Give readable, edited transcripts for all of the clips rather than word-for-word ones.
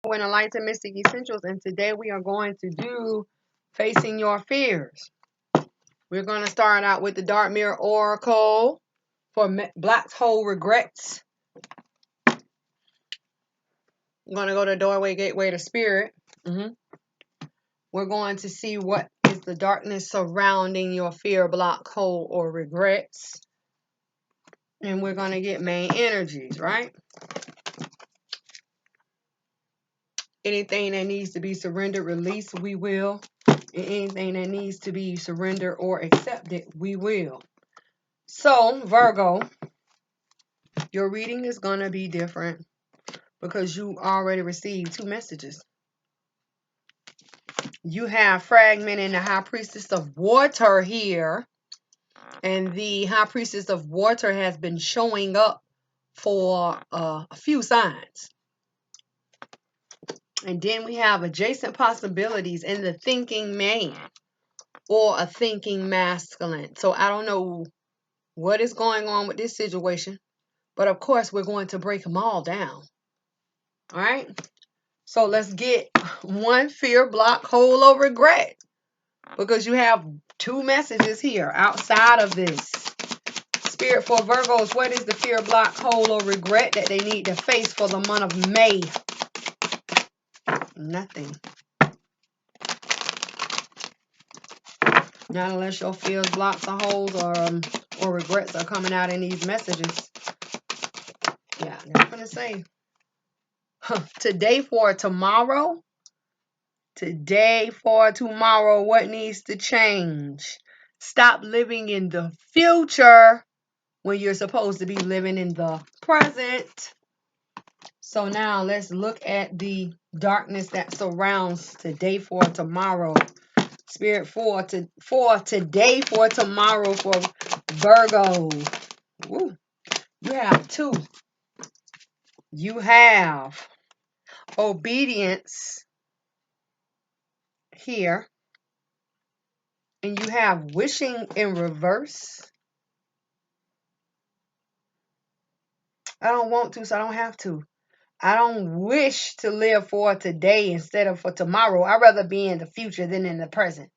with Enlightened Mystic Essentials, and today we are going to do Facing Your Fears. We're going to start out with the Dark Mirror Oracle for Black Hole Regrets. I'm going to go to Doorway, Gateway to Spirit. We're going to see what is the darkness surrounding your fear, black hole, or regrets. And we're going to get main energies, right? Anything that needs to be surrendered, released, we will. And anything that needs to be surrendered or accepted, we will. So, Virgo, your reading is going to be different because you already received 2 messages. You have Fragment and the High Priestess of Water here. And the High Priestess of Water has been showing up for a few signs. And then we have adjacent possibilities in the thinking man or a thinking masculine. So I don't know what is going on with this situation, but of course we're going to break them all down. All right. So let's get one fear, block, hole, or regret, because you have 2 messages here outside of this. Spirit for Virgos, what is the fear, block, hole, or regret that they need to face for the month of May? Nothing. Not unless your fears, blocks, or holes, or regrets are coming out in these messages. Yeah, I'm gonna say today for tomorrow. Today for tomorrow, what needs to change? Stop living in the future when you're supposed to be living in the present. So now let's look at the darkness that surrounds today for tomorrow. Spirit for today for tomorrow for Virgo. Woo. You have 2. You have obedience here. And you have wishing in reverse. I don't want to, so I don't have to. I don't wish to live for today instead of for tomorrow. I'd rather be in the future than in the present.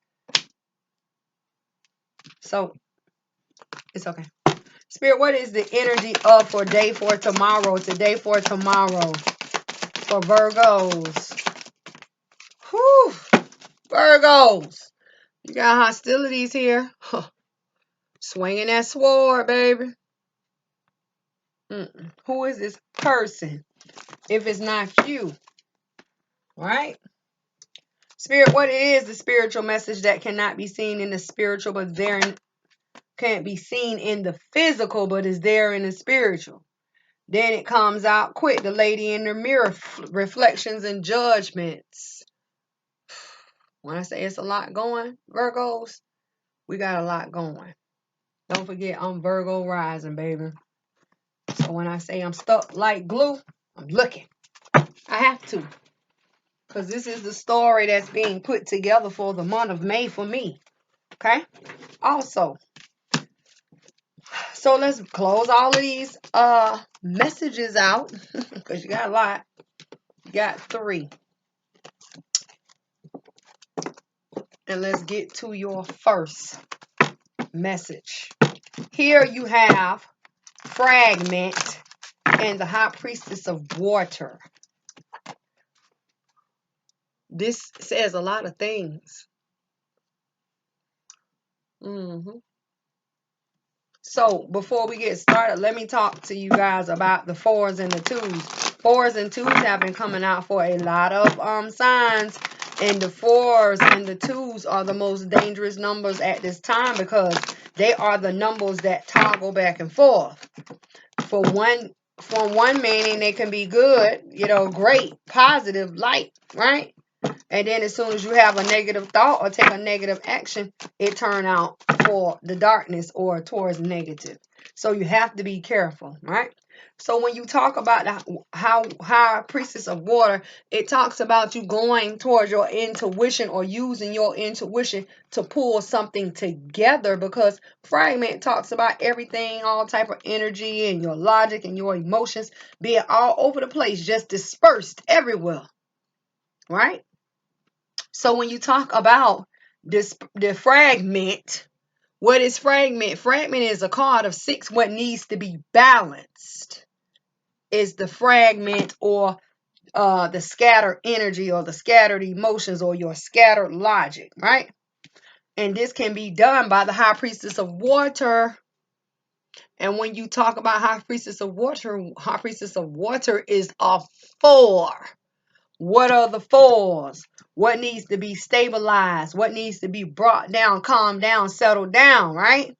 So, it's okay. Spirit, what is the energy of for day for tomorrow? Today for tomorrow. For Virgos. Whew. Virgos. You got hostilities here. Huh. Swinging that sword, baby. Who is this person? If it's not you. Right? Spirit, what is the spiritual message that cannot be seen in the spiritual, but there can't be seen in the physical, but is there in the spiritual? Then it comes out quick. The lady in the mirror, reflections and judgments. When I say it's a lot going, Virgos, we got a lot going. Don't forget, I'm Virgo rising, baby. So when I say I'm stuck like glue, I'm looking. I have to. Because this is the story that's being put together for the month of May for me. Okay? Also, so let's close all of these messages out. Because you got a lot. You got 3. And let's get to your first message. Here you have Fragment and the High Priestess of Water. This says a lot of things. So before we get started, let me talk to you guys about the 4s and the 2s. 4s and 2s have been coming out for a lot of signs. And the 4s and the 2s are the most dangerous numbers at this time because they are the numbers that toggle back and forth. For one meaning, they can be good, great, positive, light, right? And then as soon as you have a negative thought or take a negative action, it turns out for the darkness or towards negative. So you have to be careful, right? So when you talk about how High Priestess of Water, it talks about you going towards your intuition or using your intuition to pull something together, because Fragment talks about everything, all type of energy and your logic and your emotions being all over the place, just dispersed everywhere. right? So when you talk about this, the fragment, what is fragment? Fragment is a card of 6. What needs to be balanced is the fragment, or the scattered energy, or the scattered emotions, or your scattered logic, right? And this can be done by the high priestess of water. And when you talk about high priestess of water is a 4. What are the 4s? What needs to be stabilized? What needs to be brought down, calmed down, settled down, right?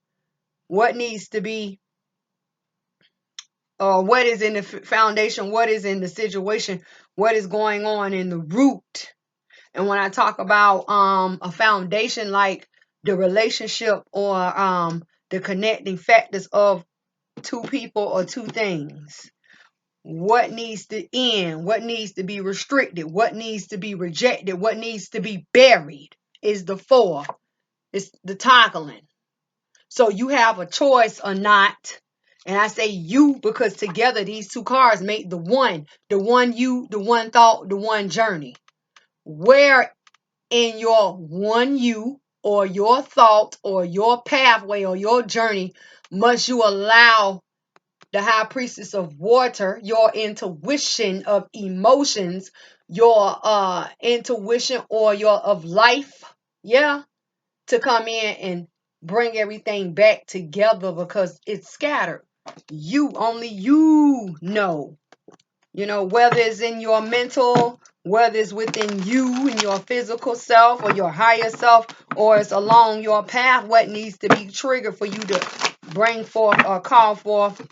What needs to be, what is in the foundation? What is in the situation? What is going on in the root? And when I talk about a foundation, like the relationship, or the connecting factors of 2 people or 2 things, what needs to end, what needs to be restricted, what needs to be rejected, what needs to be buried is the 4. It's the toggling. So you have a choice or not. And I say you because together these 2 cards make the one you, the one thought, the one journey. Where in your one you, or your thought, or your pathway, or your journey must you allow the high priestess of water, your intuition of emotions, your intuition, or your of life, to come in and bring everything back together, because it's scattered. Only you know. Whether it's in your mental, whether it's within you and your physical self, or your higher self, or it's along your path, what needs to be triggered for you to bring forth or call forth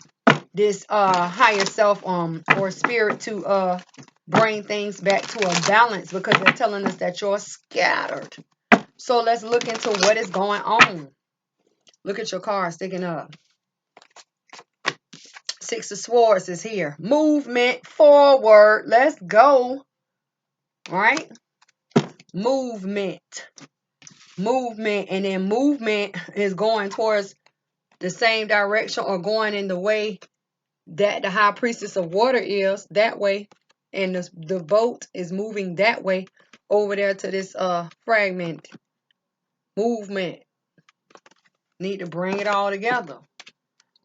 this higher self, or spirit, to bring things back to a balance, because they're telling us that you're scattered. So let's look into what is going on. Look at your card sticking up. 6 of Swords is here. Movement forward. Let's go. Right? Movement. And then movement is going towards the same direction, or going in the way that the high priestess of water is, that way. And the boat is moving that way over there to this fragment. Movement. Need to bring it all together.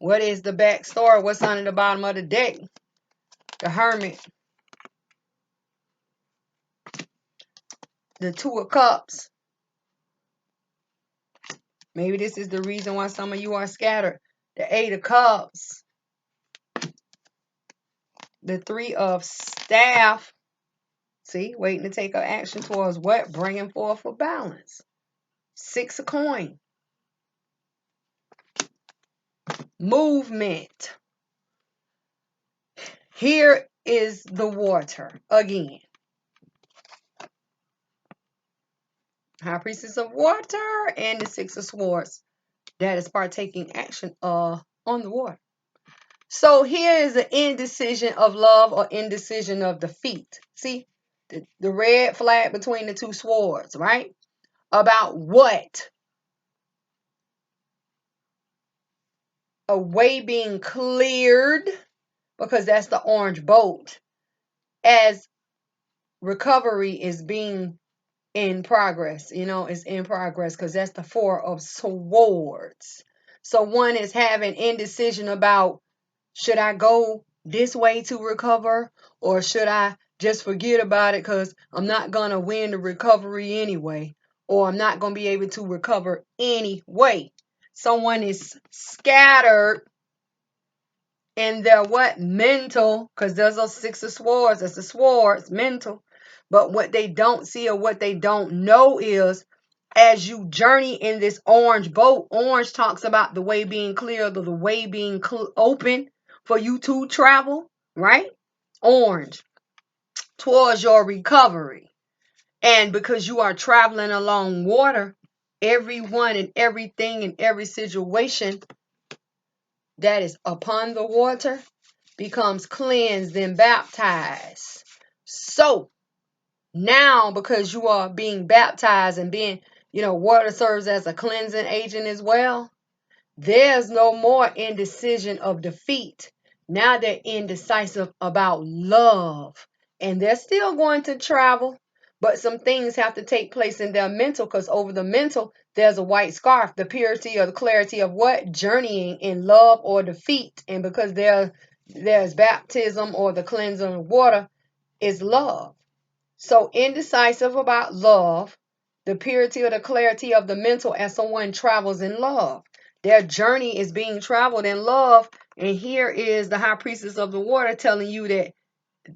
What is the backstory? What's under the bottom of the deck? The Hermit. The 2 of Cups. Maybe this is the reason why some of you are scattered. The 8 of Cups. The 3 of Staff. See, waiting to take an action towards what? Bringing forth a balance. 6 of Coin. Movement. Here is the water again. High Priestess of Water and the 6 of Swords. That is partaking action on the water. So here is an indecision of love, or indecision of defeat. See, the red flag between the 2 swords, right? About what? A way being cleared, because that's the orange boat, as recovery is being in progress. It's in progress, because that's the 4 of Swords. So one is having indecision about, should I go this way to recover, or should I just forget about it because I'm not going to win the recovery anyway, or I'm not going to be able to recover anyway. Someone is scattered in their what? Mental, because there's a 6 of Swords. That's the swords, mental. But what they don't see, or what they don't know, is as you journey in this orange boat, orange talks about the way being clear, or the way being open for you to travel, right? Orange, towards your recovery. And because you are traveling along water, everyone and everything and every situation that is upon the water becomes cleansed and baptized. So now, because you are being baptized and being, water serves as a cleansing agent as well, there's no more indecision of defeat. Now they're indecisive about love. And they're still going to travel, But some things have to take place in their mental, because over the mental, there's a white scarf, the purity or the clarity of what? Journeying in love or defeat. And because there's baptism or the cleansing of water is love. So indecisive about love, the purity or the clarity of the mental as someone travels in love. Their journey is being traveled in love. And here is the high priestess of the water telling you that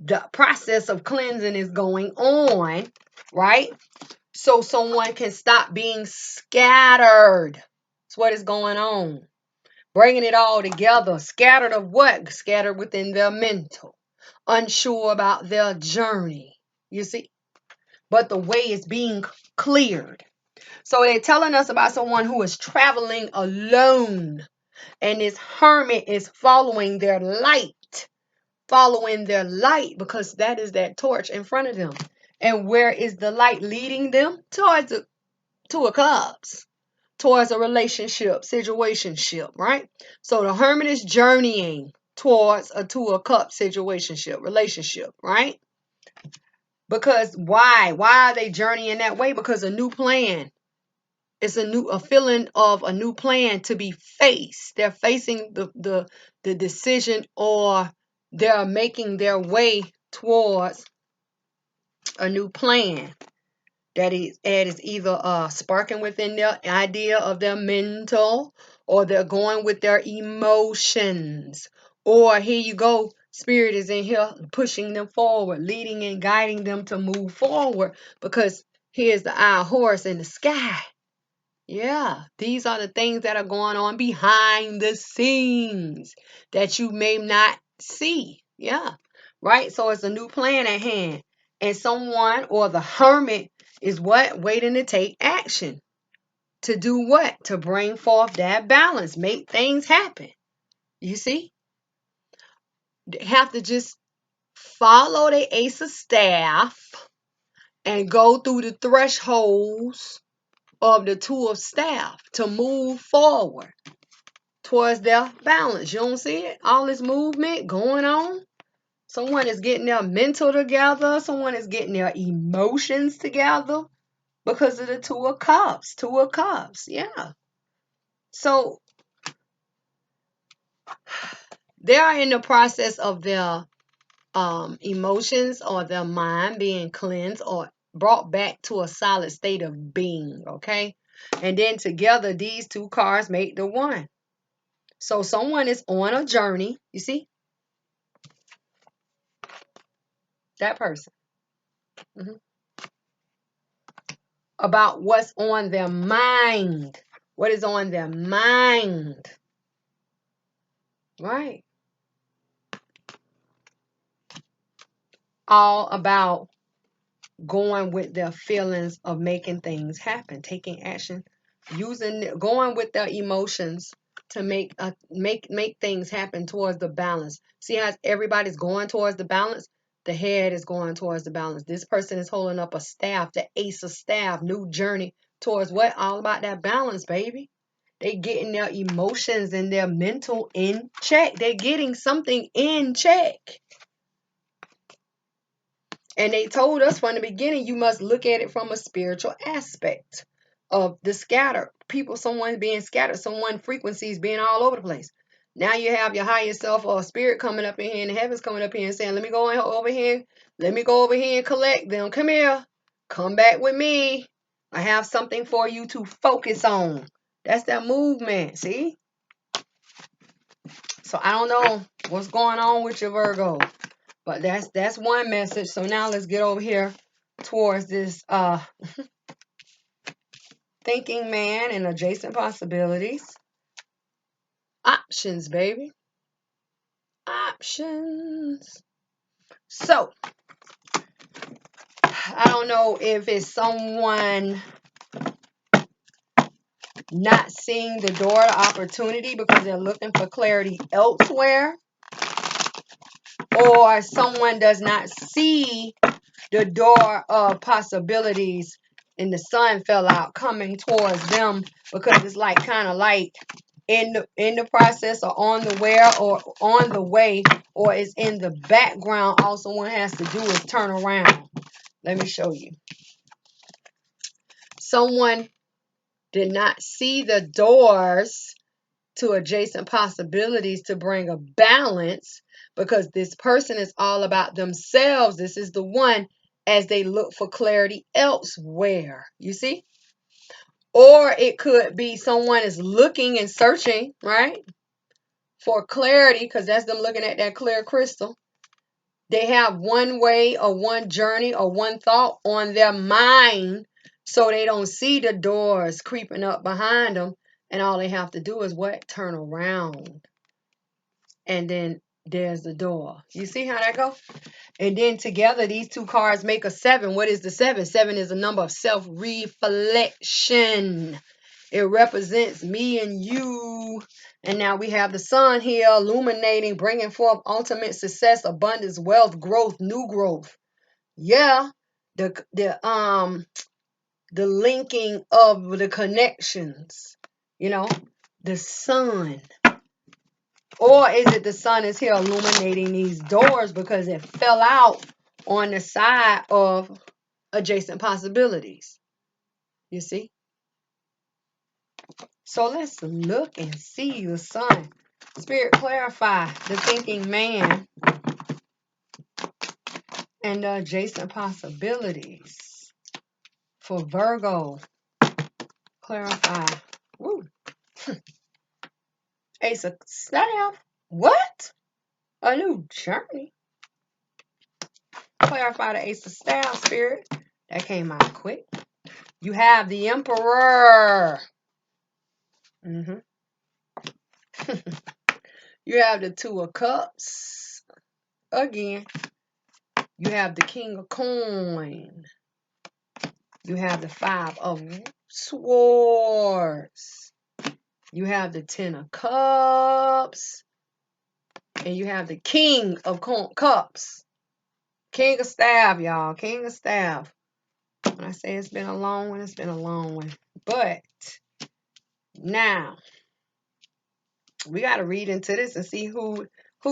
the process of cleansing is going on, right? So someone can stop being scattered. That's what is going on. Bringing it all together. Scattered of what? Scattered within their mental. Unsure about their journey. You see? But the way is being cleared. So they're telling us about someone who is traveling alone. And this hermit is following their light. Following their light, because that is that torch in front of them. And where is the light leading them? Towards the Two of Cups. Towards a relationship, situationship, right? So the hermit is journeying towards a Two of Cups situationship, relationship, right? Because why? Why are they journeying that way? Because a new plan. It's a feeling of a new plan to be faced. They're facing the decision, or they're making their way towards a new plan that is either sparking within their idea of their mental, or they're going with their emotions. Or here you go, spirit is in here pushing them forward, leading and guiding them to move forward, because here's the eye horse in the sky. Yeah, these are the things that are going on behind the scenes that you may not see. Yeah, right? So it's a new plan at hand. And someone, or the hermit, is what? Waiting to take action. To do what? To bring forth that balance, make things happen. You see? They have to just follow the ace of staff and go through the thresholds of the two of staff to move forward towards their balance. You don't see it? All this movement going on. Someone is getting their mental together. Someone is getting their emotions together because of the Two of Cups. Two of Cups. Yeah. So they are in the process of their emotions or their mind being cleansed or brought back to a solid state of being. Okay. And then together, these two cards make the one. So someone is on a journey. You see? That person. Mm-hmm. About what's on their mind. What is on their mind? Right. All about going with their feelings of making things happen, taking action, going with their emotions to make things happen towards the balance. See how everybody's going towards the balance? The head is going towards the balance. This person is holding up a staff, the ace of staff, new journey towards what? All about that balance, baby. They getting their emotions and their mental in check. They're getting something in check. And they told us from the beginning, you must look at it from a spiritual aspect of the scatter. People, someone being scattered, someone frequencies being all over the place. Now you have your higher self or spirit coming up in here, and the heavens coming up here and saying, let me go over here. Let me go over here and collect them. Come here. Come back with me. I have something for you to focus on. That's that movement, see? So I don't know what's going on with your Virgo. But that's one message. So now let's get over here towards this thinking man and adjacent possibilities. Options, baby. Options. So I don't know if it's someone not seeing the door to opportunity because they're looking for clarity elsewhere, or someone does not see the door of possibilities and the sun fell out coming towards them, because it's like kind of like in the process, or on the way, or it's in the background. All someone has to do is turn around. Let me show you. someone did not see the doors to adjacent possibilities to bring a balance, because this person is all about themselves. This is the one as they look for clarity elsewhere. You see? Or it could be someone is looking and searching, right, for clarity, because that's them looking at that clear crystal. They have one way or one journey or one thought on their mind, so they don't see the doors creeping up behind them. And all they have to do is what? Turn around. And then there's the door. You see how that goes? And then together, these two cards make a 7. What is the 7? 7 is a number of self-reflection. It represents me and you. And now we have the sun here illuminating, bringing forth ultimate success, abundance, wealth, growth, new growth. Yeah. The linking of the connections. You know, the sun. Or is it the sun is here illuminating these doors because it fell out on the side of adjacent possibilities? You see? So let's look and see the sun. Spirit, clarify the thinking man and the adjacent possibilities for Virgo. Clarify. Woo. Ace of Staff. What? A new journey. Clarify the Ace of Staff, Spirit. That came out quick. You have the Emperor. You have the Two of Cups. Again. You have the King of Coin. You have the Five of Swords. You have the Ten of Cups. And you have the King of Cups. King of Staff, y'all. King of Staff. When I say it's been a long one, it's been a long one. But now we got to read into this and see who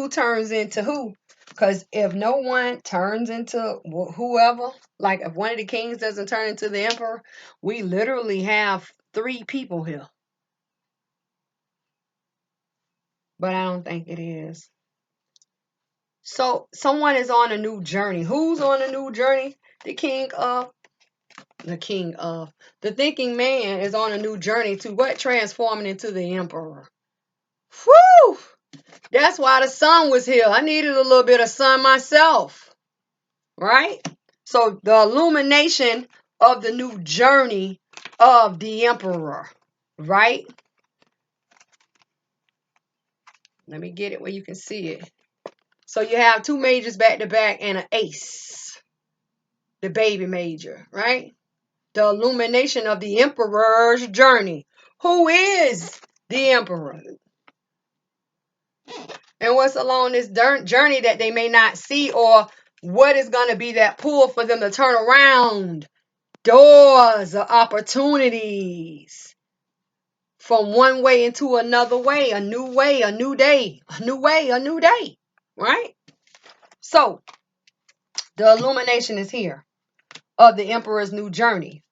turns into who. Because if no one turns into whoever, like if one of the kings doesn't turn into the emperor, we literally have 3 people here. But I don't think it is. So someone is on a new journey. Who's on a new journey? The thinking man is on a new journey to what? Transforming into the emperor. Whew! That's why the sun was here. I needed a little bit of sun myself. Right? So the illumination of the new journey of the emperor. Right? Let me get it where you can see it. So you have 2 majors back to back and an ace. The baby major. Right? The illumination of the emperor's journey. Who is the emperor? And what's along this journey that they may not see, or what is going to be that pull for them to turn around? Doors of opportunities from one way into another way, a new day, a new way, a new day, right? So the illumination is here of the emperor's new journey.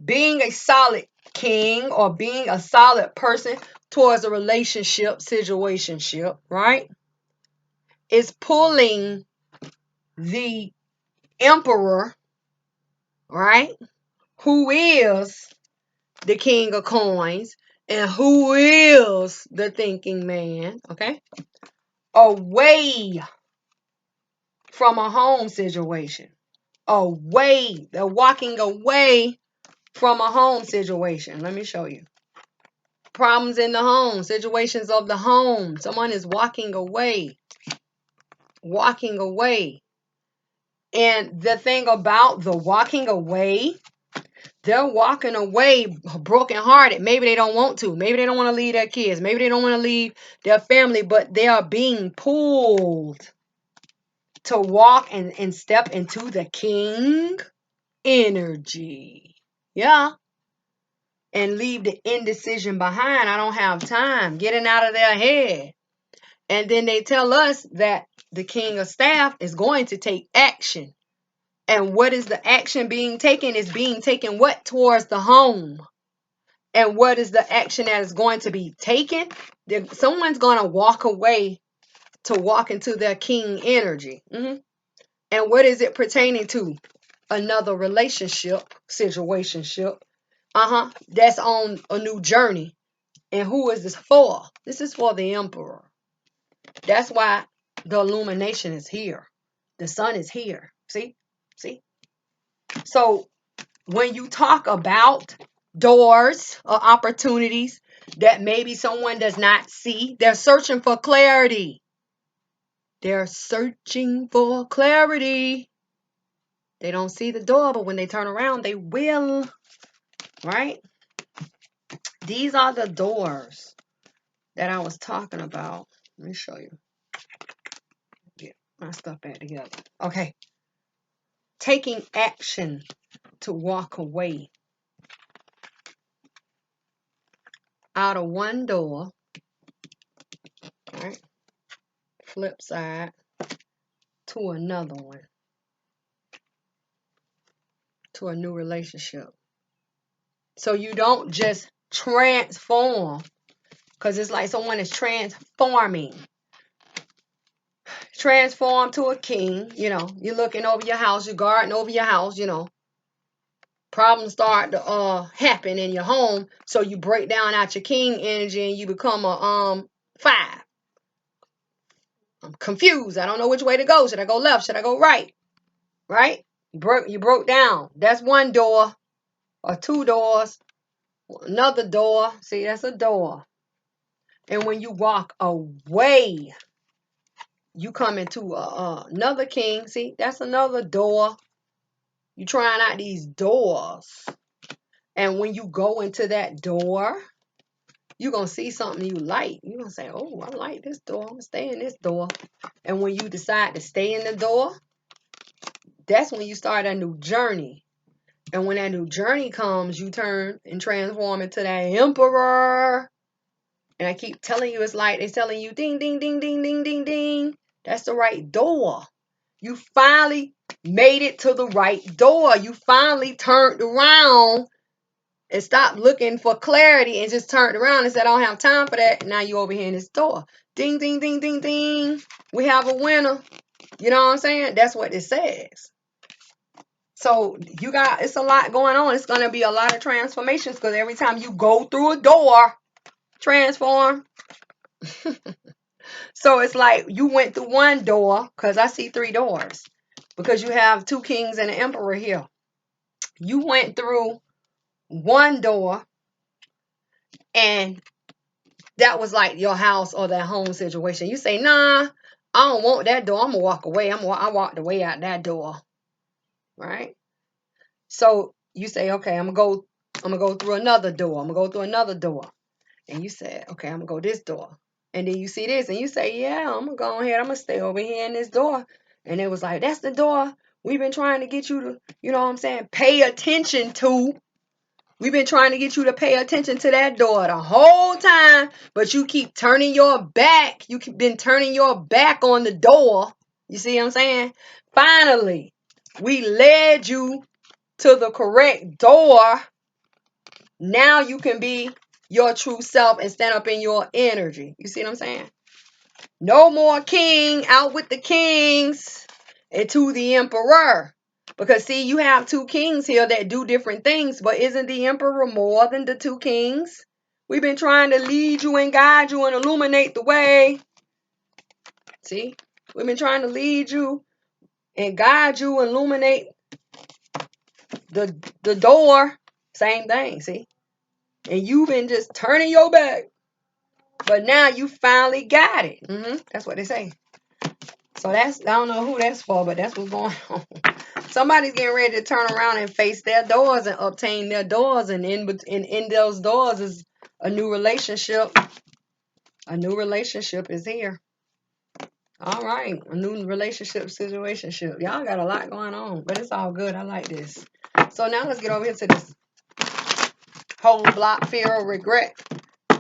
Being a solid king or being a solid person towards a relationship, situationship, right? Is pulling the emperor, right? Who is the king of coins and who is the thinking man, okay? Away from a home situation. Away. They're walking away from a home situation. Let me show you. Problems in the home, situations of the home. Someone is walking away. Walking away. And the thing about the walking away, they're walking away brokenhearted. Maybe they don't want to. Maybe they don't want to leave their kids. Maybe they don't want to leave their family, but they are being pulled to walk and step into the king energy. Yeah. And leave the indecision behind. I don't have time. Getting out of their head. And then they tell us that the king of staff is going to take action. And what is the action being taken? Is being taken what? Towards the home. And what is the action that is going to be taken? Someone's going to walk away to walk into their king energy. And what is it pertaining to? Another relationship, situationship. That's on a new journey. And who is this for? This is for the emperor. That's why the illumination is here. The sun is here. See? So when you talk about doors or opportunities that maybe someone does not see, they're searching for clarity. They're searching for clarity. They don't see the door, but when they turn around, they will. Right? These are the doors that I was talking about. Let me show you. Get my stuff back together. Okay. Taking action to walk away out of one door. Right? Flip side to another one. To a new relationship. So you don't just transform, because it's like someone is transforming. Transform to a king, you're looking over your house, you're guarding over your house, problems start to happen in your home, so you break down out your king energy and you become a 5. I'm confused. I don't know which way to go. Should I go left? Should I go right? Right? You broke down. That's one door or 2 doors. Another door. See, that's a door. And when you walk away, you come into another king. See, that's another door. You trying out these doors. And when you go into that door, you're going to see something you like. You're going to say, oh, I like this door. I'm going to stay in this door. And when you decide to stay in the door, that's when you start a new journey. And when that new journey comes, you turn and transform into that emperor. And I keep telling you, it's like they're telling you, ding, ding, ding, ding, ding, ding, ding. That's the right door. You finally made it to the right door. You finally turned around and stopped looking for clarity and just turned around and said, I don't have time for that. And now you over here in this door. Ding, ding, ding, ding, ding. We have a winner. You know what I'm saying? That's what it says. So it's a lot going on. It's going to be a lot of transformations because every time you go through a door, transform. So it's like you went through one door, because I see 3 doors, because you have 2 kings and an emperor here. You went through one door, and that was like your house or that home situation. You say, nah, I don't want that door. I'm going to walk away. I walked away out that door. Right? So you say, okay, I'm going to go through another door. I'm going to go through another door. And you say, okay, I'm going to go this door. And then you see this and you say, yeah, I'm going to go ahead. I'm going to stay over here in this door. And it was like, that's the door we've been trying to get you to, you know what I'm saying, pay attention to. We've been trying to get you to pay attention to that door the whole time, but you keep turning your back. You've been turning your back on the door. You see what I'm saying? Finally, we led you to the correct door. Now you can be your true self and stand up in your energy. You see what I'm saying? No more king, out with the kings, and to the emperor. Because see, you have 2 kings here that do different things, but isn't the emperor more than the 2 kings? We've been trying to lead you and guide you and illuminate the way. See? We've been trying to lead you and guide you, illuminate the door. Same thing, see? And you've been just turning your back. But now you finally got it. That's what they say. So I don't know who that's for, but that's what's going on. Somebody's getting ready to turn around and face their doors and obtain their doors. And in those doors is a new relationship. A new relationship is here. All right. A new relationship, situationship. Y'all got a lot going on, but it's all good. I like this. So now let's get over here to this whole block, fear, or regret,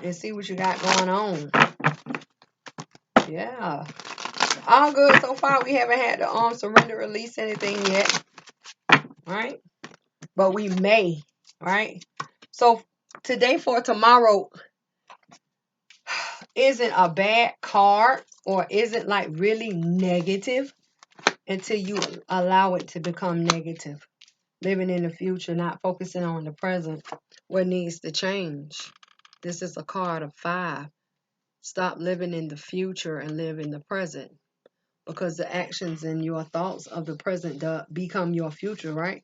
and see what you got going on. Yeah. All good so far. We haven't had to surrender, release anything yet. right? But we may, right? So today for tomorrow isn't a bad card or isn't like really negative until you allow it to become negative. Living in the future, not focusing on the present. What needs to change? This is a card of 5. Stop living in the future and live in the present. Because the actions and your thoughts of the present become your future, right?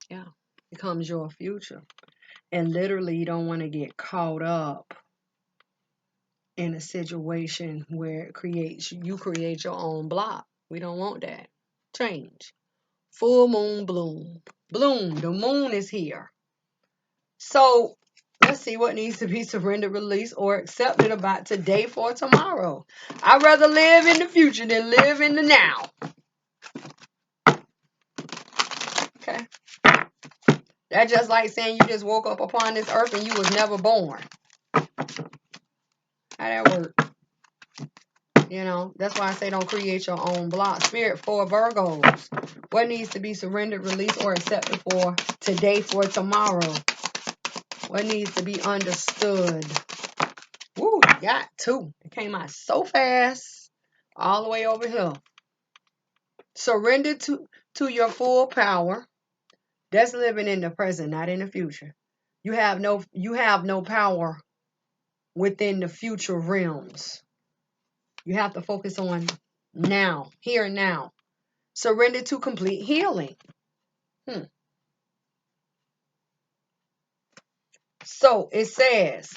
Yeah. Becomes your future. And literally, you don't want to get caught up in a situation where you create your own block. We don't want that. Change. Full moon bloom. Bloom. The moon is here. So let's see what needs to be surrendered, released, or accepted about today for tomorrow. I'd rather live in the future than live in the now. Okay. That's just like saying you just woke up upon this earth and you was never born. How that work? You know, that's why I say don't create your own block. Spirit for Virgos. What needs to be surrendered, released, or accepted for today for tomorrow? What needs to be understood? Woo, got 2. It came out so fast. All the way over here. Surrender to your full power. That's living in the present, not in the future. You have no power within the future realms. You have to focus on now, here and now. Surrender to complete healing. So it says,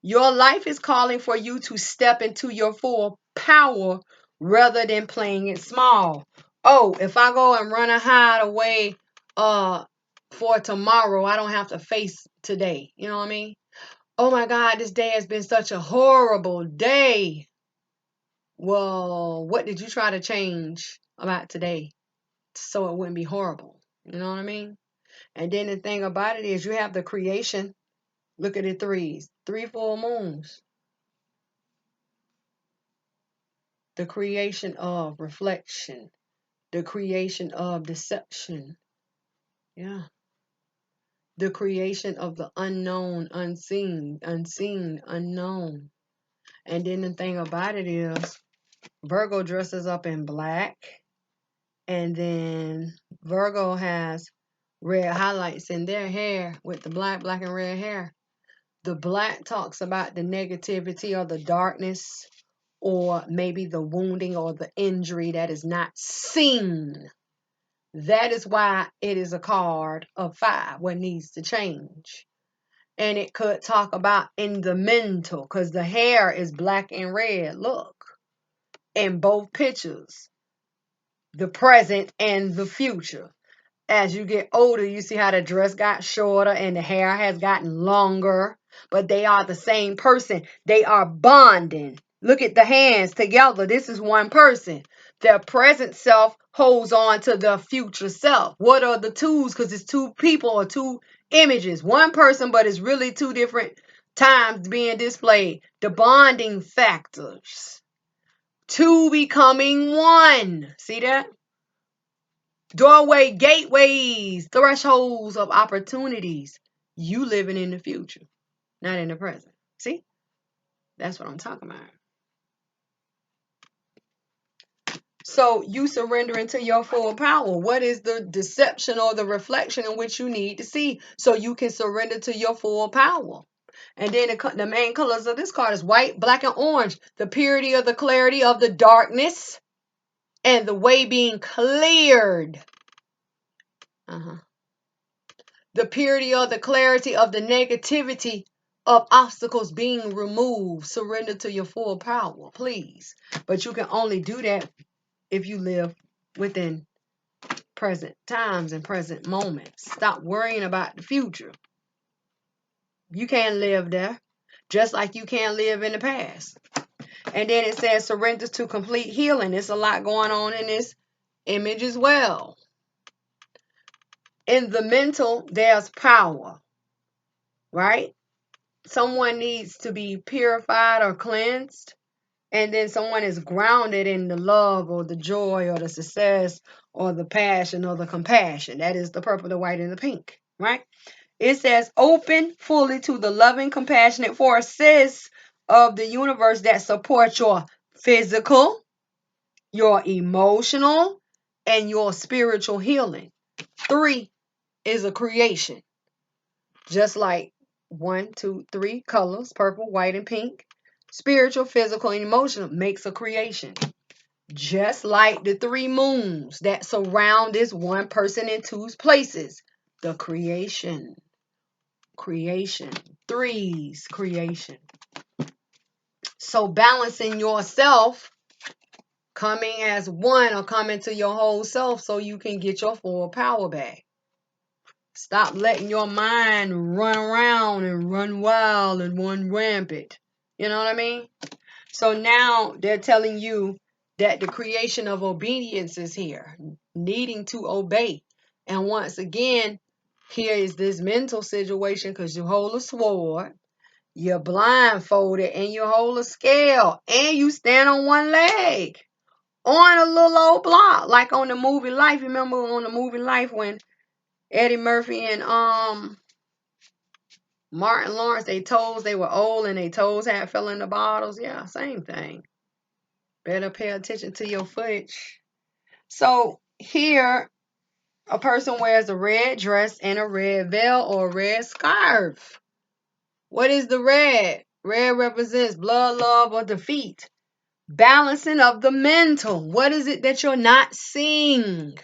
your life is calling for you to step into your full power rather than playing it small. Oh, if I go and run and hide away for tomorrow, I don't have to face today. You know what I mean? Oh my God, this day has been such a horrible day. Well, what did you try to change about today so it wouldn't be horrible? You know what I mean? And then the thing about it is you have the creation. Look at the 3s. 3 full moons. The creation of reflection. The creation of deception. Yeah. The creation of the unknown, unseen, unknown. And then the thing about it is Virgo dresses up in black. And then Virgo has red highlights in their hair with the black and red hair. The black talks about the negativity or the darkness or maybe the wounding or the injury that is not seen. That is why it is a card of 5, what needs to change. And it could talk about in the mental, because the hair is black and red. Look, in both pictures, the present and the future. As you get older, you see how the dress got shorter and the hair has gotten longer, but they are the same person. They are bonding. Look at the hands together. This is one person. Their present self holds on to the future self. What are the 2s? Because it's 2 people or 2 images. One person, but it's really 2 different times being displayed. The bonding factors. 2 becoming 1. See that? Doorway, gateways, thresholds of opportunities. You living in the future, not in the present. See? That's what I'm talking about. So you surrender into your full power. What is the deception or the reflection in which you need to see so you can surrender to your full power? And then the main colors of this card is white, black, and orange. The purity or the clarity of the darkness and the way being cleared. The purity or the clarity of the negativity of obstacles being removed. Surrender to your full power, please. But you can only do that if you live within present times and present moments. Stop worrying about the future. You can't live there, just like you can't live in the past. And then it says surrender to complete healing. There's a lot going on in this image as well. In the mental, there's power, right? Someone needs to be purified or cleansed. And then someone is grounded in the love or the joy or the success or the passion or the compassion. That is the purple, the white, and the pink, right? It says open fully to the loving, compassionate forces of the universe that support your physical, your emotional, and your spiritual healing. 3 is a creation. Just like 1, 2, 3 colors, purple, white, and pink. Spiritual, physical, and emotional makes a creation. Just like the 3 moons that surround this one person in 2 places. The creation. Creation. 3's creation. So balancing yourself, coming as one or coming to your whole self so you can get your full power back. Stop letting your mind run around and run wild and run rampant. You know what I mean? So now they're telling you that the creation of obedience is here, needing to obey. And once again, here is this mental situation because you hold a sword, you're blindfolded, and you hold a scale, and you stand on one leg on a little old block, like on the movie Life. Remember on the movie Life when Eddie Murphy and Martin Lawrence, they toes, they were old and they toes had fell in the bottles. Yeah, same thing. Better pay attention to your footage. So here, a person wears a red dress and a red veil or a red scarf. What is the red? Red represents blood, love, or defeat. Balancing of the mental. What is it that you're not seeing?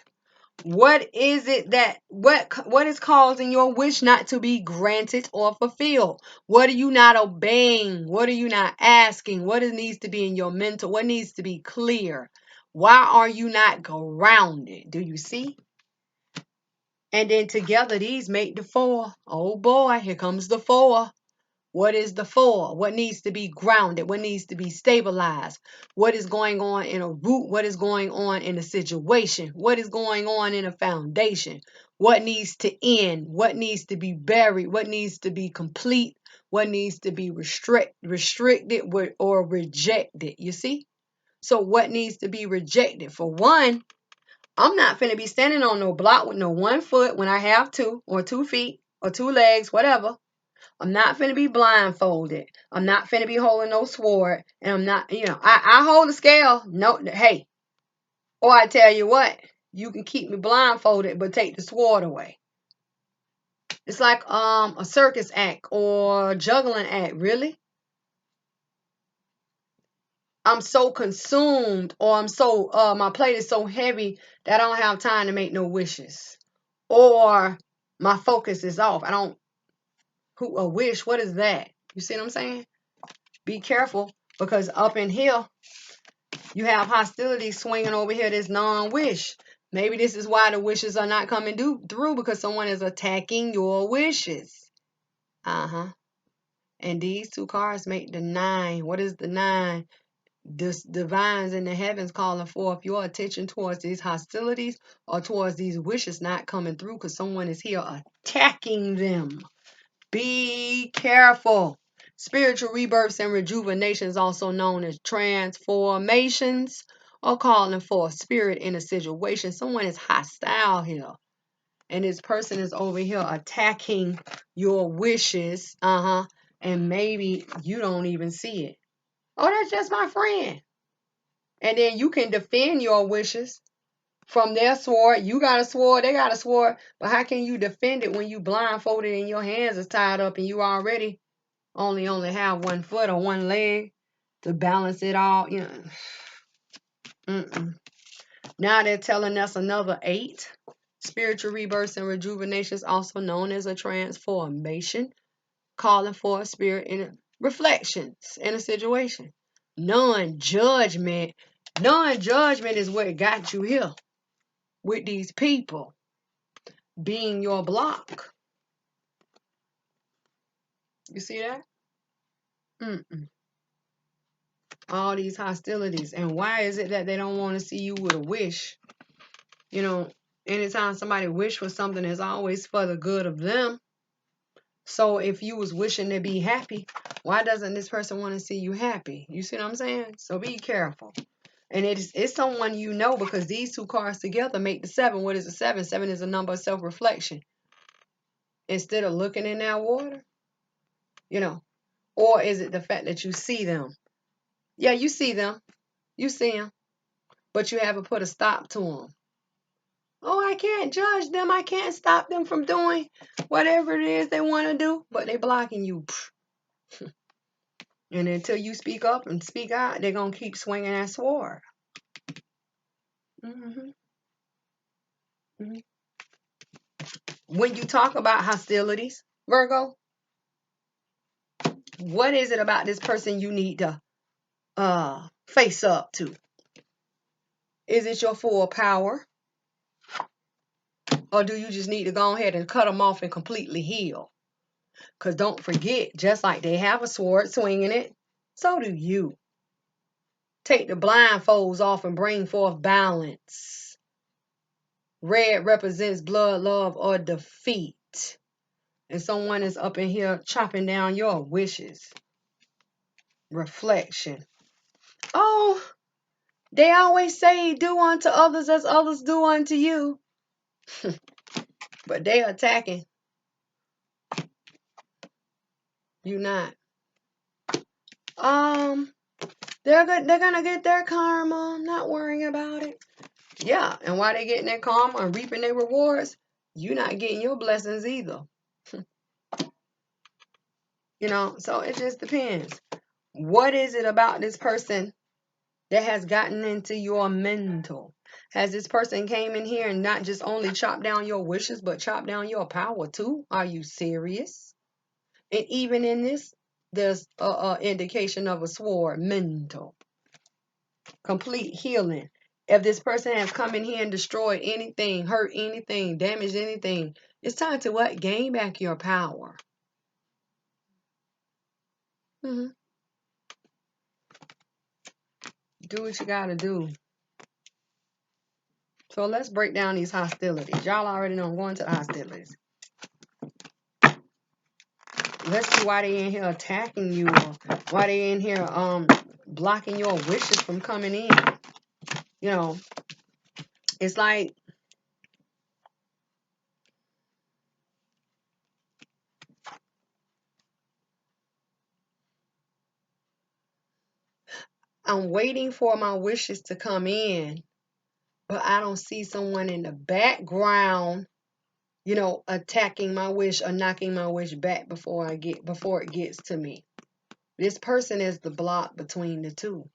What is it that what is causing your wish not to be granted or fulfilled? What are you not obeying? What are you not asking? What needs to be in your mental? What needs to be clear? Why are you not grounded? Do you see? And then together these make the 4. Oh boy, here comes the 4. What is the 4? What needs to be grounded? What needs to be stabilized? What is going on in a root? What is going on in a situation? What is going on in a foundation? What needs to end? What needs to be buried? What needs to be complete? What needs to be restricted or rejected? You see? So what needs to be rejected? For one, I'm not finna be standing on no block with no 1 foot when I have 2 or 2 feet or 2 legs, whatever. I'm not finna be blindfolded. I'm not finna be holding no sword. And I'm not, I hold the scale. No, hey. Or I tell you what, you can keep me blindfolded, but take the sword away. It's like a circus act or a juggling act, really. I'm so consumed or I'm so, my plate is so heavy that I don't have time to make no wishes. Or my focus is off. A wish, what is that? You see what I'm saying? Be careful because up in here, you have hostility swinging over here, this non-wish. Maybe this is why the wishes are not coming through because someone is attacking your wishes. And these 2 cards make the 9. What is the 9? The divines in the heavens calling forth your attention towards these hostilities or towards these wishes not coming through because someone is here attacking them. Be careful. Spiritual rebirths and rejuvenations, also known as transformations, or calling for a spirit in a situation. Someone is hostile here. And this person is over here attacking your wishes. And maybe you don't even see it. Oh, that's just my friend. And then you can defend your wishes from their sword. You got a sword, they got a sword. But how can you defend it when you blindfolded and your hands is tied up and you already only have 1 foot or 1 leg to balance it all? Now they're telling us another 8. Spiritual rebirths and rejuvenations, also known as a transformation, calling for a spirit in reflections in a situation. Non-judgment. Non-judgment is what got you here with these people being your block. You see that? All these hostilities. And why is it that they don't want to see you with a wish? Anytime somebody wish for something, it's always for the good of them. So if you was wishing to be happy, Why doesn't this person want to see you happy? You see what I'm saying? So be careful. And it's someone you know, because these two cards together make the 7. What is the 7? 7 is a number of self-reflection. Instead of looking in that water, you know, or is it the fact that you see them? Yeah, you see them. You see them. But you haven't put a stop to them. Oh, I can't judge them. I can't stop them from doing whatever it is they want to do. But they're blocking you. And until you speak up and speak out, they're going to keep swinging that sword. Mm-hmm. Mm-hmm. When you talk about hostilities, Virgo, what is it about this person you need to face up to? Is it your full power? Or do you just need to go ahead and cut them off and completely heal? Because don't forget, just like they have a sword swinging it, so do you. Take the blindfolds off and bring forth balance. Red represents blood, love, or defeat. And someone is up in here chopping down your wishes. Reflection. Oh, they always say, do unto others as others do unto you. But they attacking. You not. They're gonna get their karma. I'm not worrying about it. Yeah, and while they getting their karma and reaping their rewards, you're not getting your blessings either. You know, so it just depends. What is it about this person that has gotten into your mental? Has this person came in here and not just only chopped down your wishes, but chopped down your power too? Are you serious? And even in this, there's a indication of a sword, mental. Complete healing. If this person has come in here and destroyed anything, hurt anything, damaged anything, it's time to what? Gain back your power. Mm-hmm. Do what you gotta do. So let's break down these hostilities. Y'all already know I'm going to the hostilities. Let's see why they in here attacking you, or why they in here blocking your wishes from coming in. You know, it's like I'm waiting for my wishes to come in, but I don't see someone in the background, you know, attacking my wish or knocking my wish back before it gets to me. This person is the block between the two.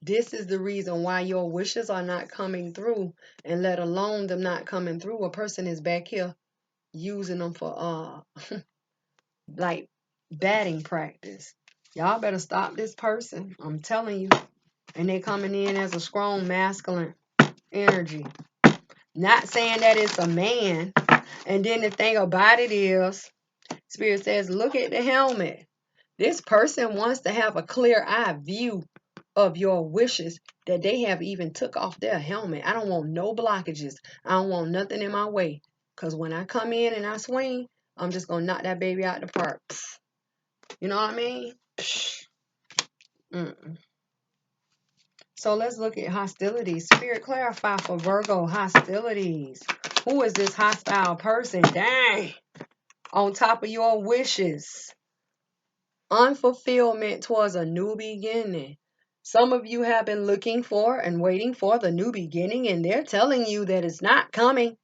This is the reason why your wishes are not coming through, and let alone them not coming through. A person is back here using them for like batting practice. Y'all better stop this person. I'm telling you. And they coming in as a strong masculine energy. Not saying that it's a man. And then the thing about it is, Spirit says, look at the helmet. This person wants to have a clear eye view of your wishes, that they have even took off their helmet. I don't want no blockages. I don't want nothing in my way. Because when I come in and I swing, I'm just going to knock that baby out the park. You know what I mean? Mm-mm. So let's look at hostilities. Spirit, clarify for Virgo hostilities. Who is this hostile person? Dang. On top of your wishes. Unfulfillment towards a new beginning. Some of you have been looking for and waiting for the new beginning, and they're telling you that it's not coming.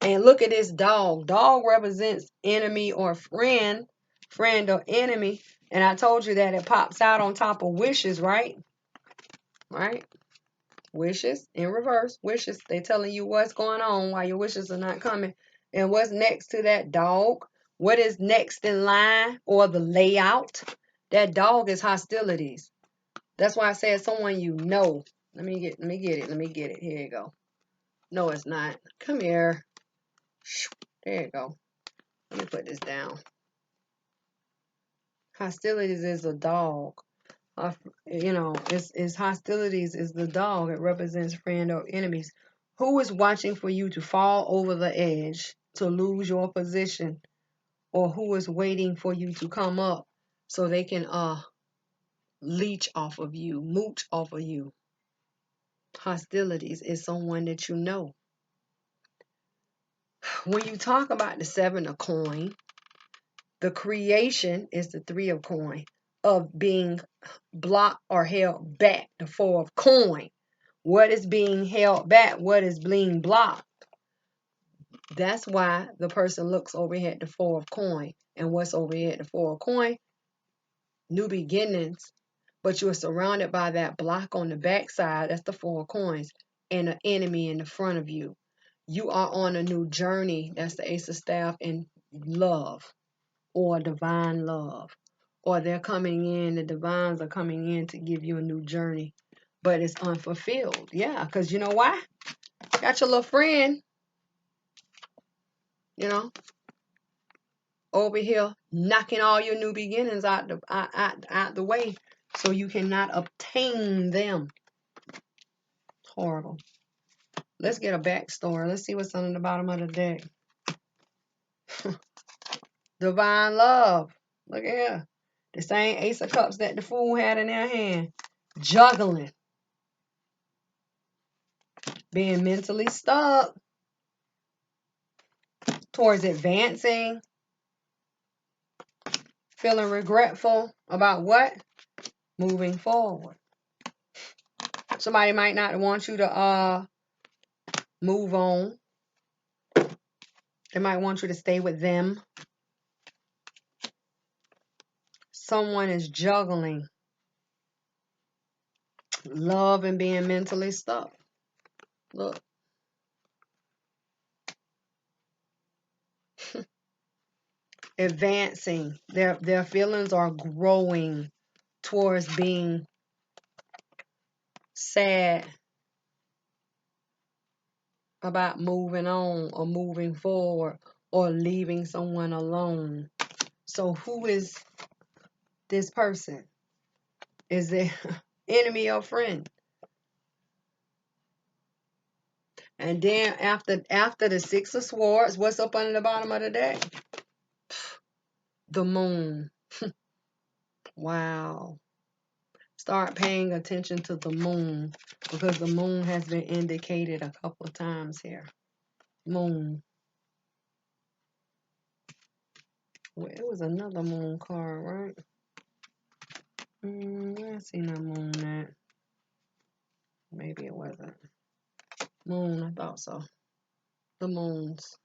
And look at this dog. Dog represents enemy or friend or enemy. And I told you that it pops out on top of wishes, right? Right? Wishes in reverse. Wishes. They're telling you what's going on, why your wishes are not coming. And what's next to that dog? What is next in line or the layout? That dog is hostilities. That's why I said someone you know. Let me get it. Here you go. No, it's not. Come here. There you go. Let me put this down. Hostilities is a dog. You know, it's hostilities is the dog. It represents friend or enemies. Who is watching for you to fall over the edge, to lose your position, or who is waiting for you to come up so they can leech off of you, mooch off of you. Hostilities is someone that you know. When you talk about the 7 of coin, the creation is the 3 of coin, of being blocked or held back, the 4 of coin. What is being held back? What is being blocked? That's why the person looks over here at the 4 of coin. And what's over here at the 4 of coin? New beginnings. But you're surrounded by that block on the backside. That's the 4 of coins. And an enemy in the front of you. You are on a new journey. That's the Ace of Staff in love, or divine love. Or they're coming in, the divines are coming in to give you a new journey. But it's unfulfilled. Yeah, because you know why? Got your little friend, you know, over here knocking all your new beginnings out the way so you cannot obtain them. Horrible. Let's get a backstory. Let's see what's under the bottom of the deck. Divine love. Look at here. The same Ace of Cups that the Fool had in their hand. Juggling. Being mentally stuck towards advancing. Feeling regretful about what? Moving forward. Somebody might not want you to move on. They might want you to stay with them. Someone is juggling love and being mentally stuck. Look. Advancing. Their feelings are growing towards being sad about moving on or moving forward or leaving someone alone. So who is this person? Is it enemy or friend? And then after the 6 of Swords, what's up under the bottom of the deck? The moon. Wow. Start paying attention to the moon, because the moon has been indicated a couple of times here. Moon. Well, it was another moon card, right? I seen that moon that. Maybe it wasn't. Moon, I thought so. The moons.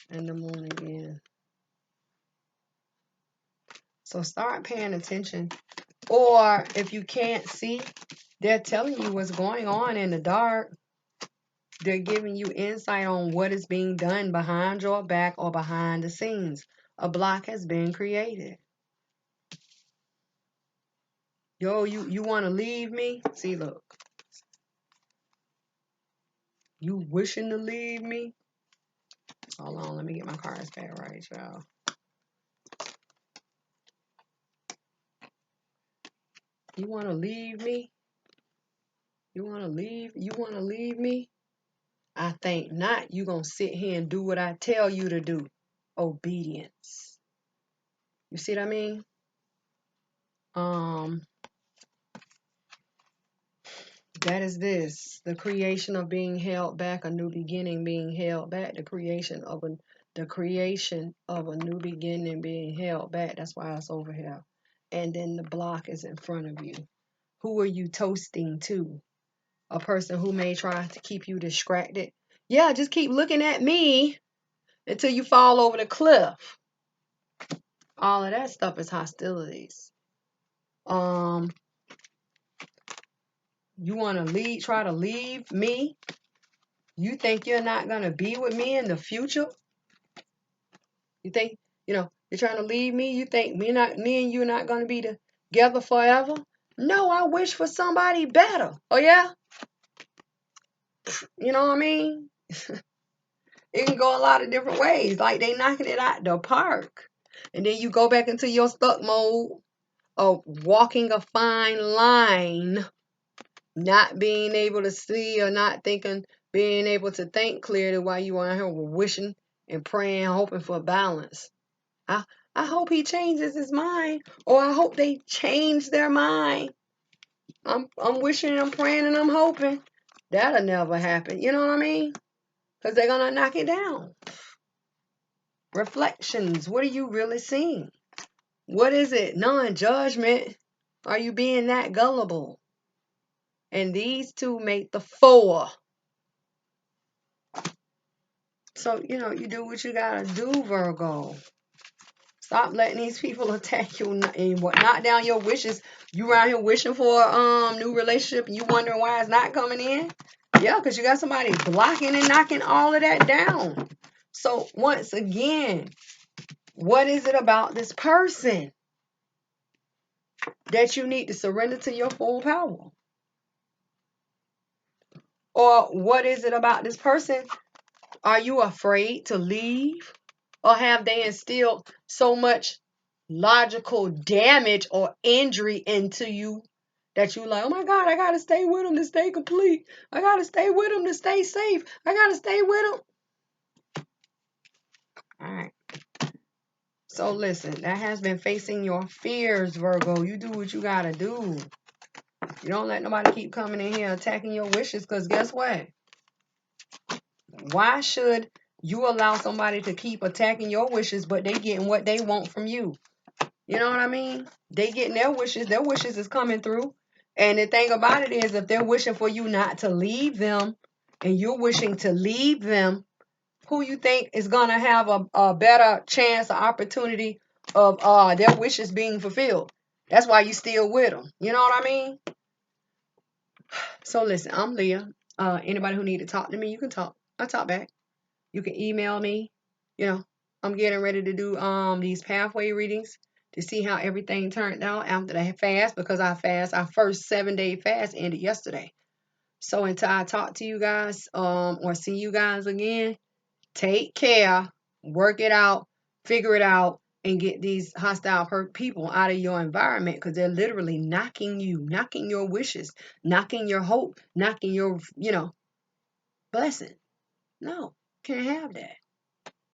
And the moon again. So start paying attention. Or if you can't see, they're telling you what's going on in the dark. They're giving you insight on what is being done behind your back or behind the scenes. A block has been created. Yo, you want to leave me? See, look. You wishing to leave me? Hold on, let me get my cards back right, y'all. You want to leave me? You want to leave? You want to leave me? I think not. You going to sit here and do what I tell you to do. Obedience. You see what I mean? That is this. The creation of being held back, a new beginning being held back, the creation of a new beginning being held back. That's why it's over here. And then the block is in front of you. Who are you toasting to? A person who may try to keep you distracted. Yeah, just keep looking at me until you fall over the cliff. All of that stuff is hostilities. You want to try to leave me? You think you're not going to be with me in the future? You think, you're trying to leave me? You think me and you are not going to be together forever? No, I wish for somebody better. Oh, yeah? You know what I mean? It can go a lot of different ways. Like they knocking it out the park. And then you go back into your stuck mode of walking a fine line, not being able to see or not thinking, being able to think clearly while you are here wishing and praying, hoping for balance. I hope he changes his mind, or I hope they change their mind. I'm wishing, I'm praying, and I'm hoping that'll never happen. You know what I mean? Because they're gonna knock it down. Reflections. What are you really seeing? What is it? Non-judgment. Are you being that gullible? And these two make the 4. So, you do what you gotta do, Virgo. Stop letting these people attack you and knock down your wishes. You around here wishing for a new relationship and you wondering why it's not coming in? Yeah, because you got somebody blocking and knocking all of that down. So once again, what is it about this person that you need to surrender to your full power? Or what is it about this person? Are you afraid to leave? Or have they instilled so much logical damage or injury into you that you like, oh my God, I got to stay with them to stay complete. I got to stay with them to stay safe. I got to stay with them. All right. So listen, that has been facing your fears, Virgo. You do what you got to do. You don't let nobody keep coming in here attacking your wishes, because guess what? Why should you allow somebody to keep attacking your wishes, but they getting what they want from you? You know what I mean? They getting their wishes is coming through. And the thing about it is, if they're wishing for you not to leave them, and you're wishing to leave them, who you think is going to have a better chance or opportunity of their wishes being fulfilled? That's why you still with them. You know what I mean? So listen, I'm Leah. Anybody who need to talk to me, you can talk. I'll talk back. You can email me. I'm getting ready to do these pathway readings to see how everything turned out after the fast, because our first 7-day fast ended yesterday. So until I talk to you guys or see you guys again, take care, work it out, figure it out, and get these hostile people out of your environment, because they're literally knocking your wishes, knocking your hope, knocking your blessing. No, can't have that.